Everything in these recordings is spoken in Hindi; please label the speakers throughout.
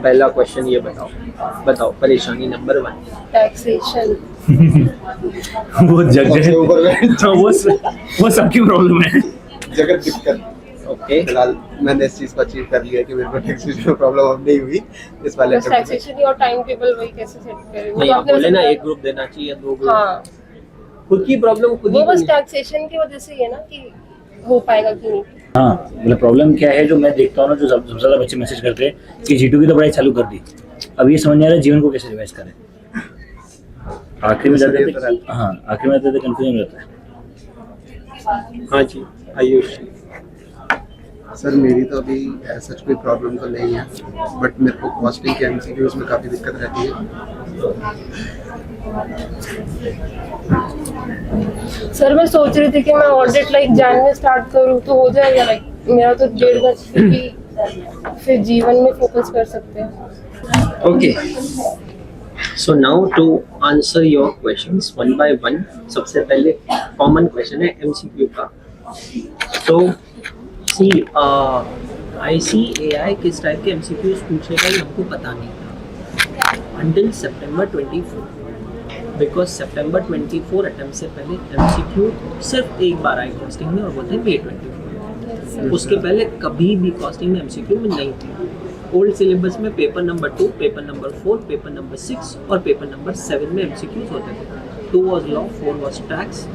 Speaker 1: पहला क्वेश्चन ये बताओ परेशानी नंबर 1
Speaker 2: टैक्सेशन।
Speaker 3: वो जगह तो वो सबकी प्रॉब्लम है।
Speaker 4: जगह दिक्कत।
Speaker 1: ओके
Speaker 4: फिलहाल मैंने इस चीज को अचीव कर लिया कि मेरे को टैक्सेशन में प्रॉब्लम अब नहीं हुई इस वाले
Speaker 2: बस टैक्सेशन और टाइम टेबल वही कैसे सेट करें वो
Speaker 1: नहीं
Speaker 2: तो
Speaker 1: आप
Speaker 2: आपने
Speaker 1: बोले ना
Speaker 2: बताया।
Speaker 1: एक ग्रुप देना चाहिए 2 ग्रुप
Speaker 2: हाँ
Speaker 1: खुद की प्रॉब्लम खुद ही
Speaker 2: वो बस
Speaker 1: नहीं।
Speaker 2: टैक्सेशन की वजह से ही है ना कि हो पाएगा कि नहीं।
Speaker 3: हाँ मतलब प्रॉब्लम क्या है जो मैं देखता हूँ ना, जो सबसे ज्यादा बच्चे मैसेज करते हैं कि G2 की तो पढ़ाई चालू कर दी, अब ये समझ नहीं आ रहा जीवन को कैसे रिवाइज करें। आखिर में जाते जाते कंफ्यूजन रहता है।
Speaker 1: हाँ जी आयुष
Speaker 4: सर मेरी तो अभी ऐसा कोई प्रॉब्लम तो नहीं है, बट मेरे को कॉस्टिंग के एमसीक्यूज में काफ़ी दिक्कत रहती है।
Speaker 2: सर मैं सोच रही थी कि मैं ऑडिट लाइक जैन में स्टार्ट करूँ तो हो जाएगा, लाइक मेरा तो 1.5 घंटे भी फिर जीवन में फोकस कर सकते हैं।
Speaker 1: Okay so now to answer your questions one by one. सबसे पहले कॉमन क्वेश्चन है एमसीक्यू का। तो सी ICAI किस टाइप के एमसीक्यूज पूछेगा ये हमको पता नहीं था until September 24 because September 24 attempt से पहले एमसीक्यू सिर्फ एक बार आई कॉस्टिंग में और वो थे May 24। उसके पहले कभी भी कॉस्टिंग में एमसीक्यू में नहीं थी। ओल्ड सिलेबस में paper number 2, paper number 4, paper number 6 और पेपर नंबर 7 में एमसीक्यूज होते थे। 2 was law, 4 was tax,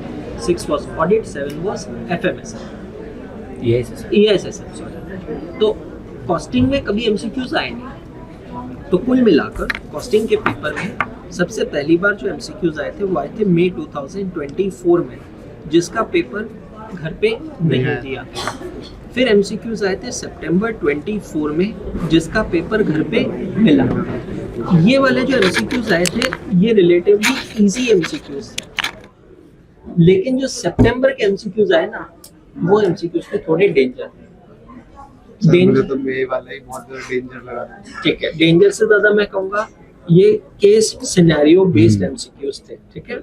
Speaker 1: 6 was audit, 7 was FMS ESSM sorry. तो कॉस्टिंग में कभी एमसीक्यूज आए नहीं। तो कुल मिलाकर कॉस्टिंग के पेपर में सबसे पहली बार जो एमसीक्यूज आए थे वो आए थे May 2024 में, जिसका पेपर घर पे नहीं दिया। फिर एमसीक्यूज आए थे सितंबर 24 में, जिसका पेपर घर पे मिला। ये वाले जो एमसीक्यूज आए थे ये रिलेटिवली इजी एमसीक्यूज थे, लेकिन जो सितंबर के एमसीक्यूज आए ना वो एमसीक्यूज के थोड़े डेंजर थे।
Speaker 4: मुझे तो मे वाला ही बहुत ज्यादा डेंजर लगा था।
Speaker 1: ठीक है, डेंजर से ज्यादा मैं कहूँगा ये केस सिनेरियो बेस्ड एमसीक्यूज थे। ठीक है,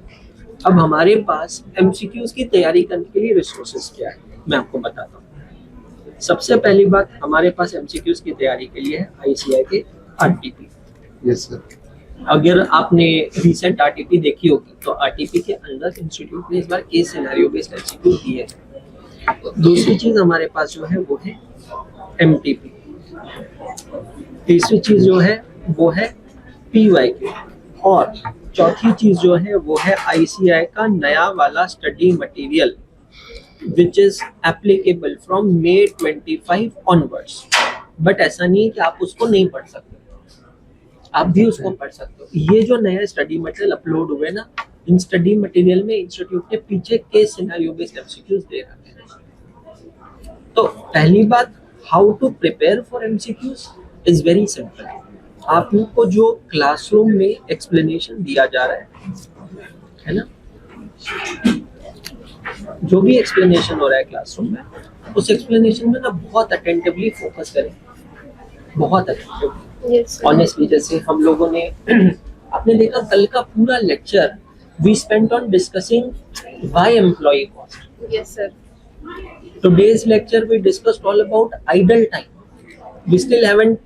Speaker 1: अब हमारे पास एमसीक्यूज की तैयारी करने के लिए रिसोर्सेज क्या है मैं आपको बताता हूँ। सबसे पहली बात हमारे पास एमसीक्यूज की तैयारी के लिए है ICAI के RTP।
Speaker 4: Yes sir.
Speaker 1: अगर आपने रिसेंट RTP देखी होगी तो RTP के अंदर इंस्टीट्यूट ने इस बार केस सिनेरियो बेस्ड एमसीक्यू दिए हैं। दूसरी चीज हमारे पास जो है वो है MTP। तीसरी चीज जो है वो है PYQ और चौथी चीज जो है वो है ICAI का नया वाला study material which is applicable from May 25 onwards. But ऐसा नहीं है कि आप उसको नहीं पढ़ सकते, आप भी उसको पढ़ सकते हो। ये जो नया स्टडी मटेरियल अपलोड हुए ना, इन स्टडी मटेरियल में इंस्टीट्यूट ने पीछे केस सिनेरियो बेस्ड एमसीक्यूज दे रखे हैं। तो पहली बात, how to prepare for MCQs is very simple. आप लोग को जो क्लासरूम में एक्सप्लेनेशन दिया जा रहा है ना, जो भी एक्सप्लेनेशन हो रहा है क्लासरूम में, उस एक्सप्लेनेशन में ना बहुत अटेंटिवली फोकस करें, बहुत अटेंटिवली। ऑनेस्टली जैसे हम लोगों ने आपने देखा कल का पूरा lecture we spent on discussing why employ cost.
Speaker 2: Yes sir.
Speaker 1: Today's lecture we discussed all about idle time. We still haven't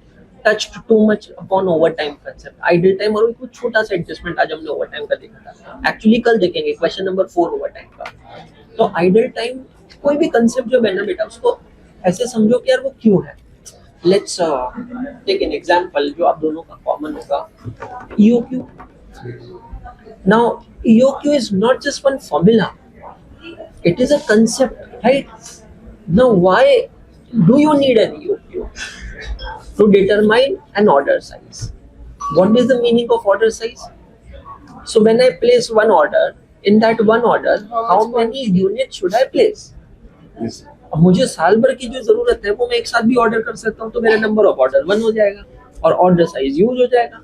Speaker 1: touched too much upon overtime concept. Idle time और कुछ छोटा सा एडजस्टमेंट आज हमने overtime का देखा था। Actually कल देखेंगे क्वेश्चन नंबर 4 overtime का। तो idle time कोई भी कंसेप्ट जो है ना बेटा उसको ऐसे समझो कि यार वो क्यों है। Let's take an example जो आप दोनों का कॉमन होगा, EOQ. Now EOQ is not just one formula. It is a concept, right? Now, why do you need an EOQ? To determine an order size. What is the meaning of order size? So, when I place one order, in that one order, how many units should I place?
Speaker 4: Yes.
Speaker 1: अब मुझे साल भर की जो जरूरत है वो मैं एक साथ भी ऑर्डर कर सकता हूँ, तो मेरा नंबर ऑफ ऑर्डर 1 हो जाएगा और ऑर्डर साइज यूज हो जाएगा।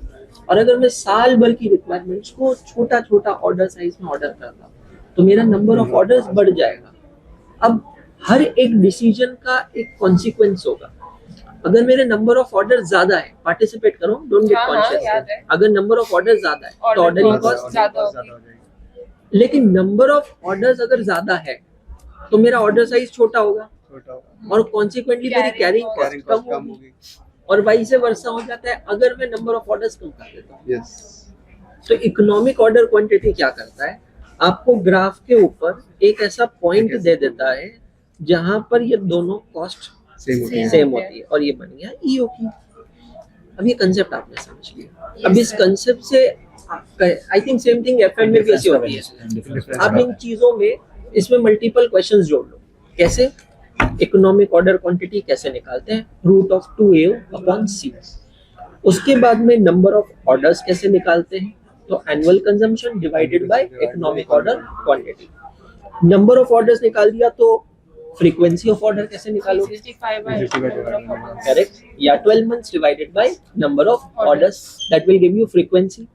Speaker 1: और अगर मैं साल भर की रिक्वायरमेंट्स को छोटा छोटा ऑर्डर साइज में ऑर्डर कर रहा हूँ तो मेरा नंबर ऑफ ऑर्डर्स बढ़ जाएगा। अब हर एक डिसीजन का एक कॉन्सिक्वेंस होगा। अगर मेरे नंबर ऑफ ऑर्डर ज्यादा है, पार्टिसिपेट करो, डोंट गेट कॉन्शियस। अगर नंबर ऑफ ऑर्डर ज्यादा है तो ऑर्डरिंग कॉस्ट
Speaker 2: ज्यादा होगी।
Speaker 1: लेकिन नंबर ऑफ ऑर्डर्स अगर ज्यादा है तो मेरा ऑर्डर साइज छोटा होगा और कॉन्सिक्वेंटली मेरी कैरिंग कॉस्ट कम होगी। और वाइस वर्सा हो जाता है अगर मैं नंबर ऑफ ऑर्डर्स कम कर देता हूँ।
Speaker 4: यस
Speaker 1: तो इकोनॉमिक ऑर्डर क्वांटिटी क्या करता है, आपको ग्राफ के ऊपर एक ऐसा पॉइंट दे देता है जहां पर ये दोनों कॉस्ट
Speaker 4: सेम होती है।
Speaker 1: सेम होती है और ये बन गया ईओ की। अब ये कंसेप्ट आपने समझ लिया। अब इस कंसेप्ट से I think same thing FM में भी ऐसी होती है। आप इन चीजों में इसमें मल्टीपल क्वेश्चंस जोड़ लो। कैसे? इकोनॉमिक ऑर्डर क्वांटिटी कैसे निकालते हैं, root of 2AO upon C। उसके बाद में नंबर ऑफ ऑर्डर्स कैसे निकालते हैं, तो annual consumption divided by economic order quantity. Number of orders निकाल दिया तो फ्रीक्वेंसी ऑफ ऑर्डर कैसे निकालोगे,
Speaker 2: 65 by number of orders.
Speaker 1: Correct, या 12 months divided by number of orders, that will give you frequency.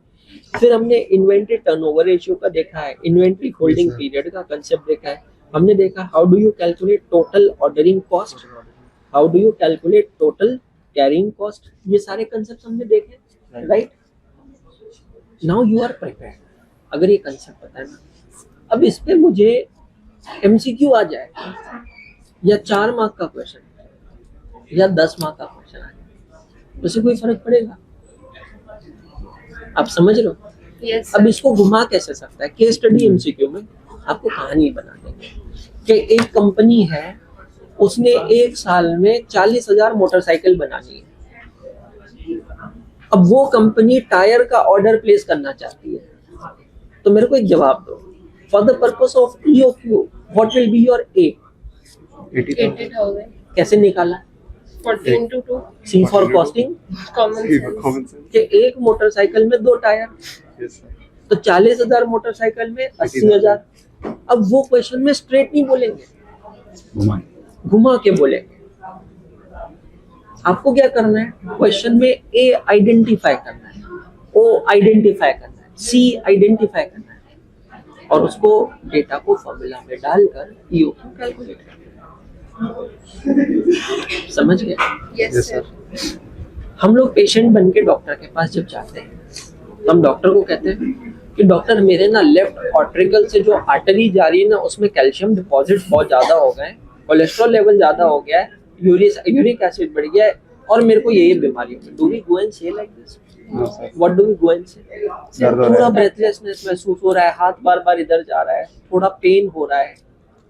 Speaker 1: फिर हमने इन्वेंटरी टर्नओवर रेशियो का देखा है, इन्वेंटरी होल्डिंग पीरियड का कंसेप्ट देखा है, हमने देखा how do you calculate total ordering cost, how do you calculate total carrying cost, ये सारे कंसेप्ट हमने देखे, right. Now you are prepared, अगर ये कंसेप्ट पता है ना, अब इस पे मुझे एमसीक्यू आ जाए या 4 मार्क का क्वेश्चन या 10 मार्क का क्वेश्चन आ जाए, उससे कोई फर्क पड़ेगा? आप समझ रहे हो?
Speaker 2: Yes,
Speaker 1: अब इसको घुमा कैसे सकता है, केस स्टडी एमसीक्यू में आपको कहानी बना देंगे कि एक कंपनी है, उसने एक साल में 40,000 मोटरसाइकिल बनानी है। अब वो कंपनी टायर का ऑर्डर प्लेस करना चाहती है, तो मेरे को एक जवाब दो, for the purpose of EOQ what will be your A?
Speaker 2: 80,000.
Speaker 1: कैसे निकाला?
Speaker 2: 40 into 2.
Speaker 1: C for costing,
Speaker 2: Common sense.
Speaker 4: Common sense.
Speaker 1: कि एक मोटरसाइकिल में 2 टायर,
Speaker 4: यस सर।
Speaker 1: तो 40,000 मोटरसाइकिल में 80,000। अब वो क्वेश्चन में स्ट्रेट नहीं बोलेंगे, घुमा के बोलेंगे। आपको क्या करना है, क्वेश्चन में A आइडेंटिफाई करना है, O आइडेंटिफाई करना है, C आइडेंटिफाई करना है और उसको डेटा को फॉर्मूला में डालकर EO को कैलकुलेट करना है। समझ गए?
Speaker 2: Yes,
Speaker 4: yes
Speaker 2: sir.
Speaker 4: सर।
Speaker 1: हम लोग पेशेंट बन के डॉक्टर के पास जब जाते हैं तो हम डॉक्टर को कहते हैं कि डॉक्टर मेरे ना लेफ्ट ऑर्ट्रिकल से जो आर्टरी जा रही है ना, उसमें कैल्शियम डिपॉजिट बहुत ज्यादा हो गए, कोलेस्ट्रॉल लेवल ज्यादा हो गया है, यूरिक एसिड बढ़ गया है और मेरे को ये बीमारी है। Do we go and say like this?
Speaker 4: No sir.
Speaker 1: What do we go and say?
Speaker 4: दर्द हो रहा
Speaker 1: थोड़ा
Speaker 4: है।
Speaker 1: ब्रेथलेसनेस महसूस हो रहा है, हाथ बार बार इधर जा रहा है, थोड़ा पेन हो रहा है,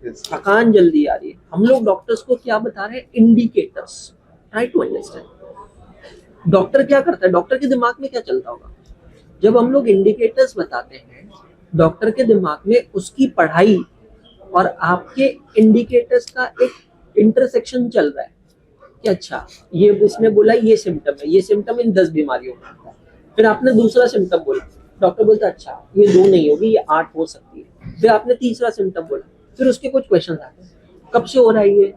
Speaker 4: यस
Speaker 1: थकान जल्दी आ रही है। हम लोग डॉक्टर्स को क्या बता रहे हैं? Indicators. Try to understand doctor क्या करता है, डॉक्टर के दिमाग में क्या चलता होगा जब हम लोग इंडिकेटर्स बताते हैं। डॉक्टर के दिमाग में उसकी पढ़ाई और आपके इंडिकेटर्स का एक इंटरसेक्शन चल रहा है कि अच्छा ये उसने बोला ये सिम्टम है, ये सिम्टम इन 10 बीमारियों में आता है। फिर आपने दूसरा सिम्टम बोला, डॉक्टर बोलता अच्छा ये 2 नहीं होगी, ये 8 हो सकती है। फिर आपने तीसरा सिम्टम बोला, फिर उसके कुछ क्वेश्चन आते हैं, कब से हो रहा है ये?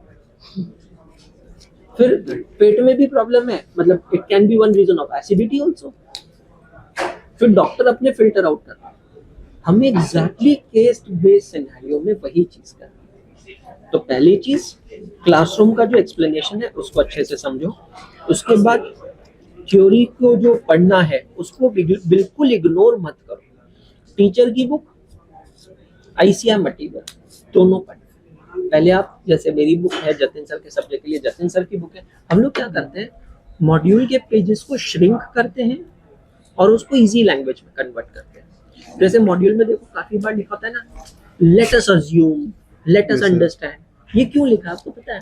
Speaker 1: फिर पेट में भी प्रॉब्लम है, मतलब it can be one reason of acidity also. फिर डॉक्टर अपने फिल्टर आउट करता है। हम एग्जैक्टली केस बेस्ड सिनेरियो में वही चीज कर रहे हैं। तो पहली चीज क्लासरूम का जो एक्सप्लेनेशन है उसको अच्छे से समझो। उसके बाद थ्योरी को जो पढ़ना है उसको बिल्कुल इग्नोर मत करो। टीचर की बुक, ICI मटेरियल दोनों पढ़ना। पहले आप, जैसे मेरी बुक है जतिन सर के सब्जेक्ट के लिए, जतिन सर की बुक है, हम लोग क्या करते हैं मॉड्यूल के पेजेस को श्रिंक करते हैं और उसको इजी लैंग्वेज में कन्वर्ट करते हैं। जैसे मॉड्यूल में देखो काफी बार लिखा होता है ना, let us assume, let us understand. ये क्यों लिखा है आपको पता है?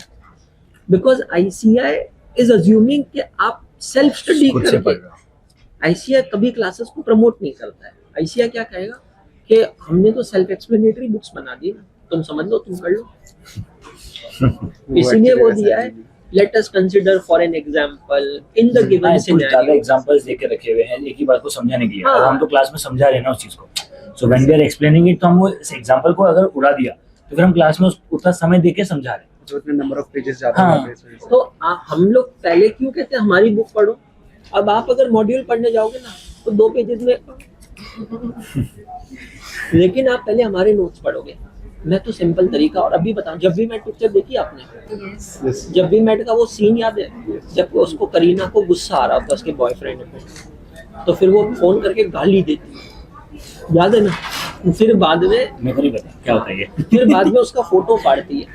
Speaker 1: बिकॉज ICI इज अज्यूमिंग कि आप सेल्फ स्टडी करके। ICI कभी क्लासेस को प्रमोट नहीं करता है। ICI क्या कहेगा कि हमने तो सेल्फ एक्सप्लेनेटरी बुक्स बना दी ना, तुम समझ लो, तुम कर लो। इसीलिए वो दिया है let us consider for an example in the given
Speaker 3: कुछ ज्यादा
Speaker 1: सिनेरियो।
Speaker 3: एग्जांपल्स देके रखे हुए हैं एक ही बात को समझाने के लिए।
Speaker 1: हाँ।
Speaker 3: अब हम तो क्लास में समझा रहे हैं ना उस चीज को, so when we are explaining it, तो हम वो एग्जांपल को अगर उड़ा दिया तो फिर हम क्लास में उतना समय देके समझा रहे हैं।
Speaker 4: जो इतने नंबर ऑफ पेजेस ज्यादा
Speaker 3: हाँ।
Speaker 4: होते हैं इस वजह से।
Speaker 1: तो हम लोग पहले क्यों कहते हैं हमारी बुक पढ़ो? अब आप अगर मॉड्यूल पढ़ने जाओगे ना तो 2 पेजेस में लेकिन आप पहले हमारे नोट्स पढ़ोगे। मैं तो सिंपल तरीका, और अभी बताऊं, जब भी मैं पिक्चर देखी आपने,
Speaker 2: Yes.
Speaker 4: यस
Speaker 1: जब भी मैट का वो सीन याद है जब उसको करीना को गुस्सा आ रहा था उसके बॉयफ्रेंड पे, तो फिर वो फोन करके गाली देती है, याद है ना? फिर बाद में
Speaker 3: मेरे को नहीं पता क्या होता है ये।
Speaker 1: फिर बाद में उसका फोटो फाड़ती है।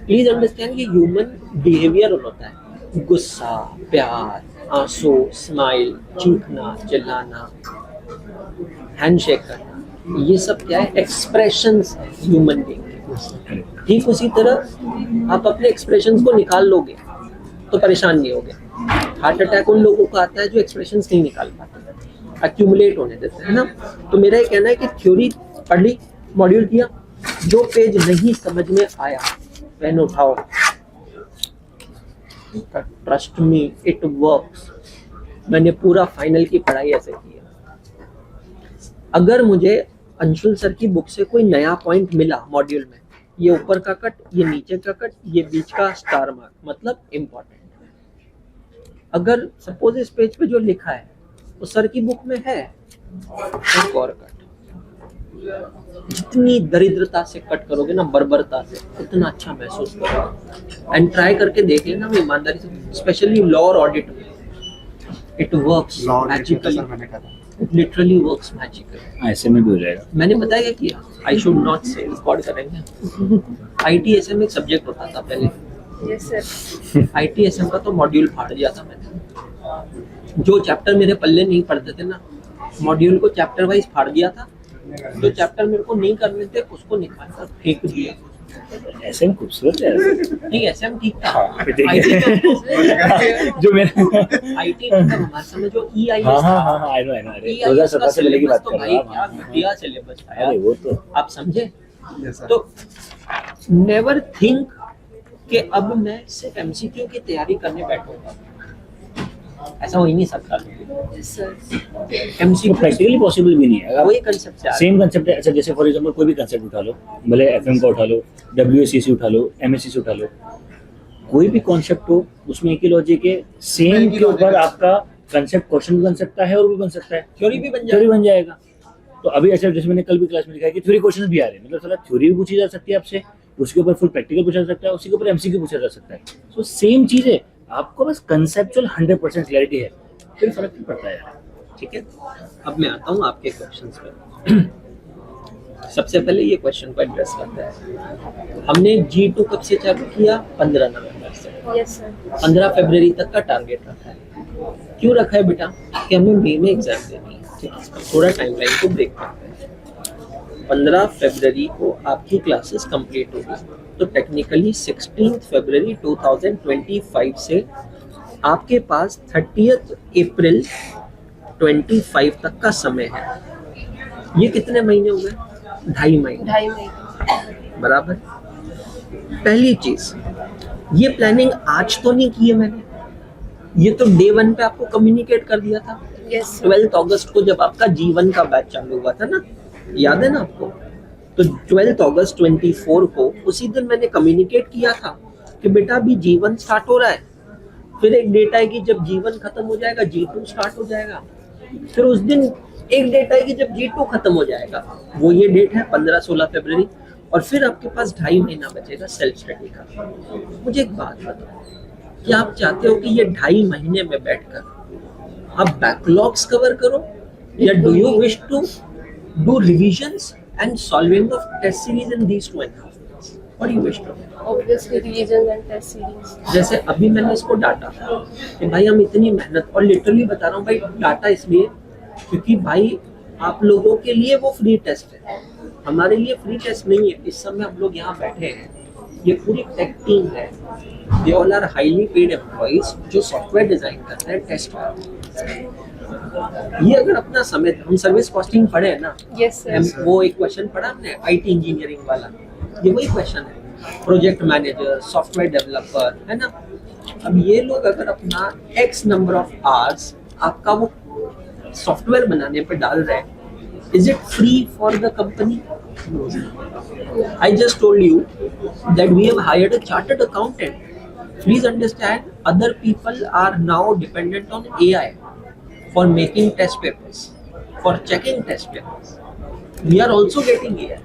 Speaker 1: प्लीज अंडरस्टैंड कि ह्यूमन बिहेवियर होता है। गुस्सा, प्यार, आंसू, स्माइल, चीखना, चिल्लाना, हैंडशेक करना, ये सब क्या है? एक्सप्रेशंस है ह्यूमन बीइंग के। ठीक उसी तरह आप अपने एक्सप्रेशंस को निकाल लोगे तो परेशान नहीं होगे। हार्ट अटैक उन लोगों को आता है जो एक्सप्रेशंस नहीं निकाल पाते, एक्यूमुलेट होने देते हैं ना। तो मेरा ये कहना है कि थ्योरी पढ़ ली, मॉड्यूल किया, जो पेज नहीं समझ में आया पेन उठाओ, ट्रस्ट मी इट वर्क्स। मैंने पूरा फाइनल की पढ़ाई ऐसे की है। अगर मुझे अंशुल सर की बुक से कोई नया पॉइंट मिला मॉड्यूल में, ये ऊपर का कट, ये नीचे का कट, ये बीच का स्टार मार्क, मतलब इम्पोर्टेंट। अगर सपोज इस पेज पे जो लिखा है वो सर की बुक में है, एक और कट। जितनी दरिद्रता से कट करोगे ना, बर्बरता से, उतना अच्छा महसूस करोगे। एंड ट्राई करके देख लेना मैं ईमानदारी से, स्पेशली लॉ और ऑडिट में it works magically, it literally works magically.
Speaker 3: ऐसे में भी हो जाएगा।
Speaker 1: मैंने बताया क्या किया, आई शुड नॉट से, रिकॉर्ड करेंगे। ITSM एक सब्जेक्ट होता था पहले,
Speaker 2: यस सर।
Speaker 1: ITSM का तो मॉड्यूल फाड़ दिया था मैंने। जो चैप्टर मेरे पल्ले नहीं पढ़ते थे ना, मॉड्यूल को चैप्टर वाइज फाड़ दिया था। जो चैप्टर मेरे को नहीं करने थे उसको निकाल कर फेंक दिया।
Speaker 3: ऐसे में खूबसूरत है।
Speaker 1: नहीं, SM ठीक था।
Speaker 3: हाँ, ठीक है। जो मेरे
Speaker 1: IT मतलब हमारे समय जो EIS
Speaker 3: हाँ
Speaker 1: था,
Speaker 3: हाँ हाँ, आई नो अरे
Speaker 1: EIS
Speaker 3: 2017
Speaker 1: का
Speaker 3: से पहले की
Speaker 1: सिलेबस
Speaker 3: बात
Speaker 1: तो
Speaker 3: कर
Speaker 1: भाई
Speaker 3: रहा
Speaker 1: क्या
Speaker 3: हूँ।
Speaker 1: घटिया सिलेबस था
Speaker 3: अरे
Speaker 1: यार,
Speaker 3: वो तो
Speaker 1: आप समझे।
Speaker 4: Yes, sir.
Speaker 1: तो नेवर थिंक कि अब मैं सिर्फ MCQ की तैयारी करने बैठूंगा, ऐसा हो ही नहीं सकता।
Speaker 2: Yes sir.
Speaker 1: MCQ
Speaker 3: practically possible भी नहीं है। अगर
Speaker 1: वही कंसेप्ट है।
Speaker 3: सेम कंसेप्ट है। अच्छा, जैसे फॉर एग्जांपल कोई भी कंसेप्ट उठा लो, भले FM का उठा लो, WSCC उठा लो, MSc उठा लो, कोई भी कॉन्सेप्ट हो उसमें एक ही लॉजिक है। सेम के ऊपर आपका कंसेप्ट क्वेश्चन भी बन सकता है और भी बन सकता है,
Speaker 1: थ्योरी भी बन
Speaker 3: थ्योरी
Speaker 1: जाए।
Speaker 3: बन जाएगा। तो अभी अच्छा, जैसे मैंने कल भी क्लास में दिखाया कि थ्योरी क्वेश्चन भी आ रहे हैं, मतलब साला थ्योरी भी पूछी जा सकती है आपसे, उसके ऊपर फुल प्रैक्टिकल पूछा जा सकता है, उसके ऊपर MCQ पूछा जा सकता है। सो सेम चीज है, आपको बस कंसेप्चुअल 100% क्लैरिटी है, फिर फर्क नहीं पड़ता है।
Speaker 1: ठीक है, अब मैं आता हूँ आपके क्वेश्चंस पे। सबसे पहले ये क्वेश्चन को एड्रेस करते हैं। हमने G2 कब से चालू किया? 15 नवंबर से।
Speaker 2: Yes sir.
Speaker 1: 15 फरवरी तक का टारगेट रखा है। क्यों रखा है बेटा? कि हमें मई में एग्जाम देनी है। ठीक है, थोड़ा टाइमलाइन को ब्रेक करते हैं। 15 फरवरी को आपकी क्लासेस कंप्लीट होगी, तो टेक्निकली 16 फरवरी 2025 से आपके पास 30 अप्रैल 25 तक का समय है। ये कितने महीने हो गए? 2.5 महीने।
Speaker 2: 2.5 महीने।
Speaker 1: बराबर। पहली चीज, ये प्लानिंग आज तो नहीं की है मैंने, ये तो डे 1 पे आपको कम्युनिकेट कर दिया था।
Speaker 2: यस
Speaker 1: 12 अगस्त को जब आपका G1 का बैच चालू हुआ था ना, याद है ना आपको? तो 12 अगस्त 24 को उसी दिन मैंने कम्युनिकेट किया था कि बेटा अभी G1 स्टार्ट हो रहा है, फिर एक डेट आएगी जब G1 खत्म हो जाएगा, G2 स्टार्ट हो जाएगा, फिर उस दिन एक डेट आएगी जब G2 खत्म हो जाएगा, वो ये डेट है 15-16 फरवरी, और फिर आपके पास 2.5 महीना बचेगा सेल्फ स्टडी का। मुझे एक बात बताओ, कि आप चाहते हो कि ये 2.5 महीने में बैठकर आप बैकलॉग्स कवर करो, या do you wish to do revisions and solving of test series in these 2.5 months? What do you wish to?
Speaker 2: Obviously revision and test series.
Speaker 1: जैसे अभी मैंने इसको डाटा कि भाई हम इतनी मेहनत, और लिटरली बता रहा हूँ भाई, डाटा इसलिए क्योंकि भाई आप लोगों के लिए वो फ्री टेस्ट है, हमारे लिए फ्री टेस्ट नहीं है। इस समय हम लोग यहाँ बैठे हैं, ये पूरी टेक टीम है, they all are highly paid employees जो सॉफ्टवेयर डिजाइन करते हैं, टेस्ट करते हैं। ये अगर अपना समय, हम सर्विस कॉस्टिंग पढ़े हैं ना,
Speaker 2: यस सर।
Speaker 1: वो एक क्वेश्चन पढ़ा हमने IT इंजीनियरिंग वाला, ये वही क्वेश्चन है, प्रोजेक्ट मैनेजर, सॉफ्टवेयर डेवलपर, है ना। अब ये लोग अगर अपना X नंबर ऑफ आवर्स आपका वो सॉफ्टवेयर बनाने पे डाल रहे हैं, is it free for the company? I just told you that we have hired a chartered accountant. Please understand, other people are now dependent on AI for making test papers, for checking test papers. We are also getting AI.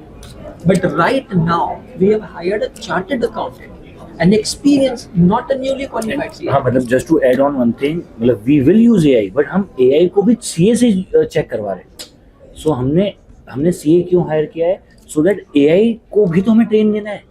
Speaker 1: But right now, we have hired a chartered accountant, an experienced, not a newly qualified CA.
Speaker 3: हाँ, मतलब just to add on one thing, मतलब we will use AI, but हम AI को भी CA से चेक करवा रहे हैं। सो हमने CA क्यों हायर किया है? सो दैट AI को भी तो हमें ट्रेन देना है।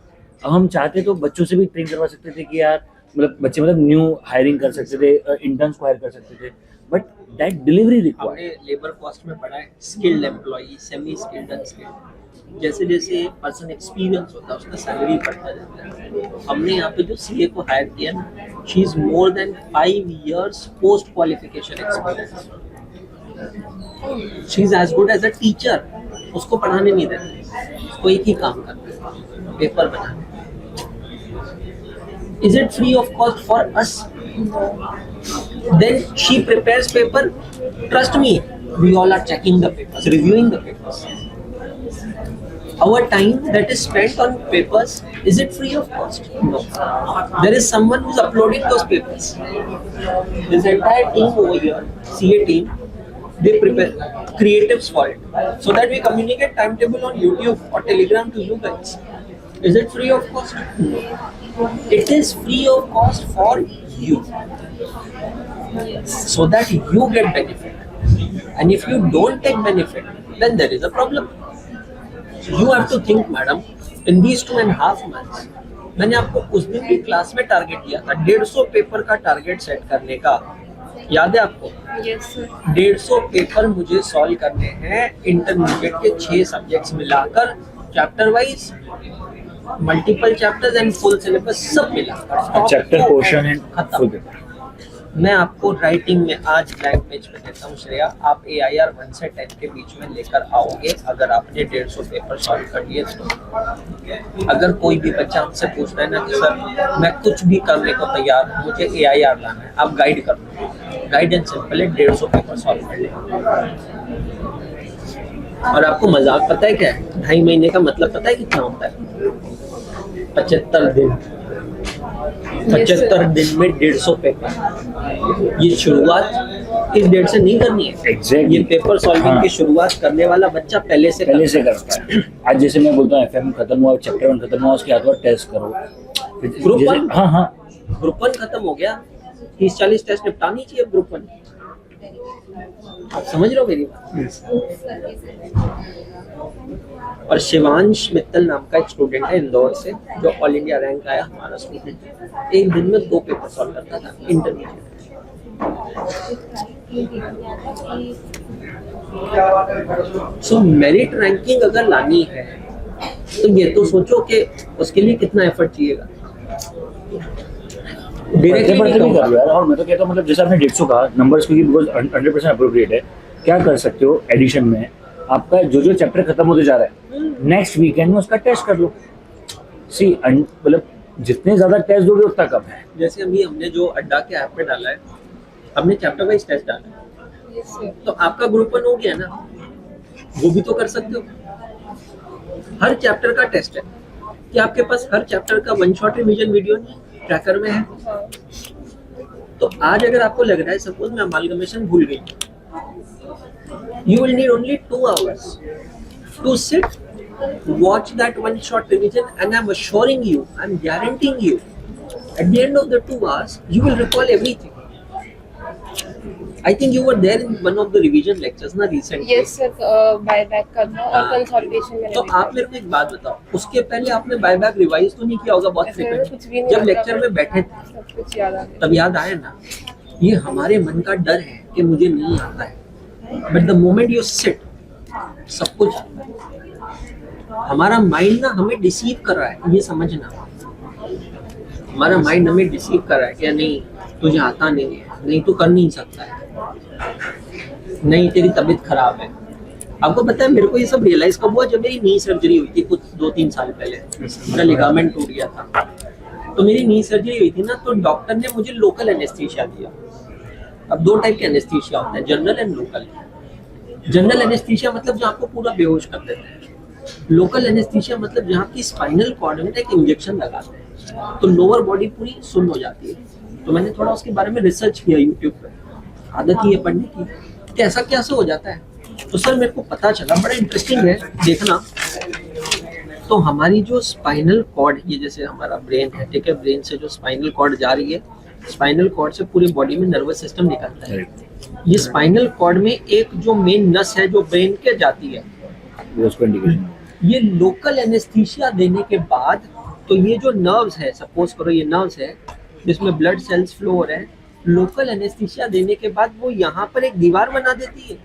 Speaker 3: अब हम चाहते तो बच्चों से भी ट्रेन करवा सकते थे कि यार मतलब बच्चे मतलब न्यू हायरिंग कर सकते थे, इंटर्न्स को हायर कर सकते थे, बट दैट डिलीवरी रिक्वायर्ड।
Speaker 1: हमने लेबर कॉस्ट में पढ़ा है skilled employee, semi skilled, unskilled. जैसे जैसे पर्सन एक्सपीरियंस होता है उसका सैलरी बढ़ता जाता है। हमने यहाँ पे जो सीए को हायर किया ना, she is more than 5 years post qualification experience. She is as good as a teacher. उसको पढ़ाने नहीं देते, उसको एक ही काम करना है, paper banana. Is it free of cost for us? Then she prepares paper. Trust me, we all are checking the papers, reviewing the papers. Our time that is spent on papers, is it free of cost? No. There is someone who's uploading those papers. This entire team over here, CA team, they prepare creatives for it, so that we communicate timetable on YouTube or Telegram to you guys. Is it free of cost? No. It is free of cost for you, so that you get benefit. And if you don't take benefit, then there is a problem. You have to think, madam, in these 2.5 months, मैंने आपको उस दिन भी क्लास में टारगेट दिया था 150 पेपर का टारगेट सेट करने का, याद है आपको?
Speaker 2: Yes sir.
Speaker 1: 150 पेपर मुझे सॉल्व करने हैं, इंटरमीडिएट के 6 सब्जेक्ट्स मिलाकर, chapter wise, multiple chapters and full syllabus सब मिलाकर,
Speaker 3: चैप्टर पोर्शन एंड
Speaker 1: खत्म।
Speaker 3: Full paper.
Speaker 1: मैं आपको राइटिंग में आज ब्लैंक पेज पे देता हूँ श्रेया, आप AIR 1 से 10 के बीच में लेकर आओगे अगर आपने 150 पेपर सॉल्व कर लिए तो। अगर कोई भी बच्चा हमसे पूछता है ना कि सर मैं कुछ भी करने को तैयार हूँ, मुझे AIR लाना है, आप गाइड कर दो। गाइड एंड सिंपल है, 150 पेपर सॉल्व कर लेंगे। और आपको मजाक पता है क्या है? 2.5 महीने का मतलब पता है कितना होता है? 75 दिन। 75 दिन में 150 पेपर। ये शुरुआत इस डेट से नहीं करनी है।
Speaker 3: Exactly.
Speaker 1: ये पेपर सॉल्विंग की शुरुआत करने वाला बच्चा पहले से
Speaker 3: करता है। आज जैसे मैं बोलता हूँ FM खत्म हुआ, चैप्टर 1 खत्म हुआ, उसके हाथ में टेस्ट करो।
Speaker 1: ग्रुप
Speaker 3: जैसे-
Speaker 1: 1?
Speaker 3: हाँ
Speaker 1: ग्रुप 1 खत्म हो गया, 30-40 टेस्ट निपटानी चाहिए ग्रुप 1। आप समझ रहे हो मेरी बात? और शिवांश मित्तल नाम का एक स्टूडेंट है इंदौर से, जो ऑल इंडिया रैंक आया, हमारा स्टूडेंट। एक दिन में 2 पेपर सॉल्व करता था इंटरमीडिएट। सो मेरिट रैंकिंग अगर लानी है तो ये तो सोचो कि उसके लिए कितना एफर्ट चाहिएगा।
Speaker 3: पढ़ते पढ़ते भी कर लो यार। और मैं तो कहता हूँ मतलब जैसे आपने 150 कहा नंबर्स, क्योंकि बिकॉज 100% अप्रोप्रिएट है। क्या कर सकते हो एडिशन में, आपका जो चैप्टर खत्म होते जा रहा है, नेक्स्ट वीकेंड में उसका टेस्ट कर लो। सी मतलब जितने ज्यादा टेस्ट दोगे उतना कम है।
Speaker 1: जैसे अभी हमने जो अड्डा के ऐप पे डाला है, हमने चैप्टर वाइज टेस्ट डाला है,
Speaker 2: यस सर।
Speaker 1: तो आपका ग्रुप 1 हो गया ना, वो भी तो कर सकते हो। हर चैप्टर का टेस्ट है कि आपके पास हर चैप्टर का 1 शॉट रिवीजन वीडियो नहीं ट्रैकर में है।
Speaker 2: हाँ।
Speaker 1: तो आज अगर आपको लग रहा है सपोज मैं अमालगमेशन भूल गई, you will need only 2 hours to sit, watch that 1 shot revision, and I'm assuring you, I'm guaranteeing you, at the end of the 2 hours you will recall everything. I think you were there in one of the revision lectures ना recently.
Speaker 2: यस सर, बायबैक का था और कंसोलिडेशन में।
Speaker 1: तो आप मेरे को एक बात बताओ, उसके पहले आपने बायबैक रिवाइज तो नहीं किया होगा बहुत
Speaker 2: ऐसे में कुछ भी
Speaker 1: फ्रीक्वेंटली?
Speaker 2: नहीं
Speaker 1: जब
Speaker 2: आता
Speaker 1: लेक्चर
Speaker 2: था।
Speaker 1: में बैठे थे
Speaker 2: सब कुछ याद आ गया।
Speaker 1: तब याद आया ना। ये हमारे मन का डर है कि मुझे नहीं आता है, but the moment you sit सब कुछ। हमारा माइंड ना हमें डिसीव कर रहा है, ये समझना। हमारा माइंड हमें डिसीव कर रहा है कि नहीं तुझे आता नहीं है, नहीं तू कर नहीं सकता है, नहीं तेरी तबीयत खराब है। आपको पता है मेरे को ये सब रियलाइज कब हुआ? जब मेरी नी सर्जरी हुई थी कुछ 2-3 साल पहले, मेरा लिगामेंट टूट गया था। तो मेरी नी सर्जरी हुई थी ना, तो डॉक्टर ने मुझे लोकल एनेस्थीसिया दिया। अब 2 टाइप के एनेस्थीसिया होता है, general and local. General anaesthesia मतलब जहाँ आपको पूरा बेहोश कर देते हैं। लोकल एनेस्थीसिया मतलब जहाँ की स्पाइनल कॉर्ड में एक इंजेक्शन लगाते हैं तो लोअर बॉडी पूरी सुन्न हो जाती है। तो मैंने थोड़ा उसके बारे में रिसर्च किया यूट्यूब पे, आदत ही है पढ़ने की कि ऐसा कैसे हो जाता है। तो सर मेरे को पता चला, बड़ा इंटरेस्टिंग है देखना। तो हमारी जो स्पाइनल कॉर्ड, ये जैसे हमारा ब्रेन है, ठीक है, ब्रेन से जो स्पाइनल कॉर्ड जा रही है, स्पाइनल कॉर्ड से पूरी बॉडी में नर्वस सिस्टम निकलता है। ये स्पाइनल कॉर्ड में एक जो मेन नस है जो ब्रेन के जाती है,
Speaker 3: उसको इंडिकेशन
Speaker 1: ये लोकल एनेस्थीसिया देने के बाद, तो ये जो नर्व्स है, सपोज करो ये नर्व्स है, जिसमें ब्लड सेल्स फ्लो हो रहे हैं, लोकल एनेस्थीसिया देने के बाद वो यहाँ पर एक दीवार बना देती है।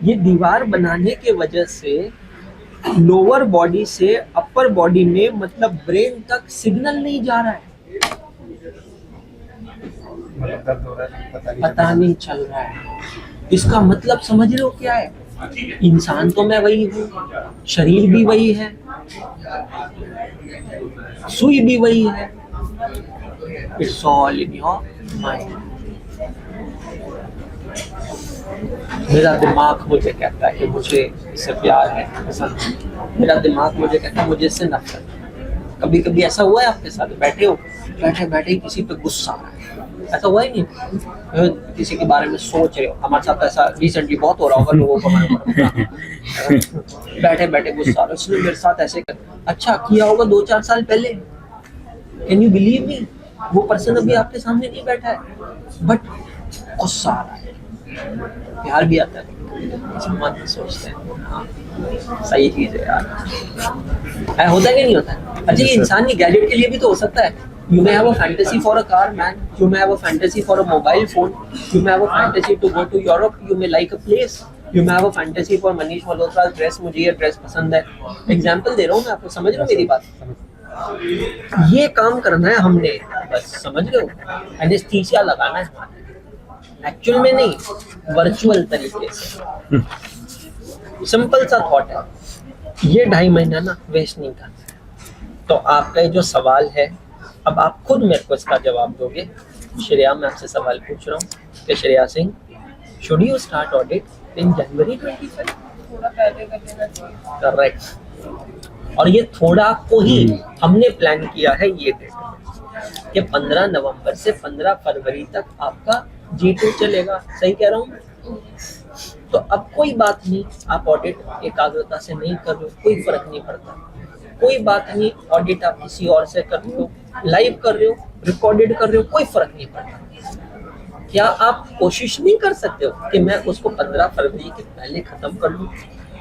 Speaker 1: ये दीवार बनाने के वजह से लोअर बॉडी से अपर बॉडी में मतलब ब्रेन तक सिग्नल नहीं जा रहा है,
Speaker 4: दर्द हो रहा है,
Speaker 1: पता नहीं चल रहा है। इसका मतलब समझ रहे हो क्या है? इंसान तो मैं वही हूँ, शरीर भी वही है, सुई भी वही है, it's all in your mind. मेरा दिमाग मुझे कहता है कि मुझे इससे प्यार है, पसंद है। मेरा दिमाग मुझे कहता है मुझे इससे नफरत है। कभी कभी ऐसा हुआ है आपके साथ, बैठे हो, बैठे बैठे किसी पे गुस्सा आ रहा है, ऐसा हुआ ही नहीं? किसी के बारे में सोच रहे हो, हमारे साथ ऐसा रिसेंटली बहुत हो रहा होगा लोगों को, बैठे बैठे गुस्सा आ रहा है, उसने मेरे साथ ऐसे कर, अच्छा किया होगा 2-4 साल पहले। Can you believe me? वो पर्सन अभी आपके सामने नहीं बैठा है, बट गुस्सा आ रहा है, प्यार भी आता है, मन में सोचते हैं हाँ सही चीज है यार, होता है कि नहीं होता है? अच्छा ये इंसान की गैजेट के लिए भी तो हो सकता है। You may have a fantasy for a car, man. You may have a fantasy for a mobile phone. You may have a fantasy to go to Europe. You may like a place. You may have a fantasy for Manish Malhotra's dress. मुझे ये ड्रेस पसंद है। एग्जाम्पल दे रहा हूँ मैं आपको, समझ रहे हो मेरी बात? ये काम करना है हमने, बस समझ रहे हो? एनेस्थीसिया लगाना है, एक्चुअल में नहीं, वर्चुअल तरीके से। सिंपल सा थॉट है, ये 2.5 महीना ना वेस्ट नहीं करना। तो आपका जो सवाल है, अब आप खुद मेरे को इसका जवाब दोगे। श्रेया, मैं आपसे सवाल पूछ रहा हूँ कि Shreya Singh, should you start audit in January 25?
Speaker 2: थोड़ा पहले कर लेना चाहिए।
Speaker 1: करेक्ट। और ये थोड़ा को ही हमने प्लान किया है ये डेट कि 15 नवंबर से 15 फरवरी तक आपका G2 चलेगा। सही कह रहा हूँ? तो अब कोई बात नहीं, आप ऑडिट एकाग्रता से नहीं कर रहे हो, कोई फर्क नहीं पड़ता। कोई बात नहीं, ऑडिट आप किसी और से कर रहे हो, लाइव कर रहे हो, रिकॉर्डेड कर रहे हो, कोई फर्क नहीं पड़ता। क्या आप कोशिश नहीं कर सकते हो कि मैं उसको 15 फरवरी के पहले खत्म कर लूं?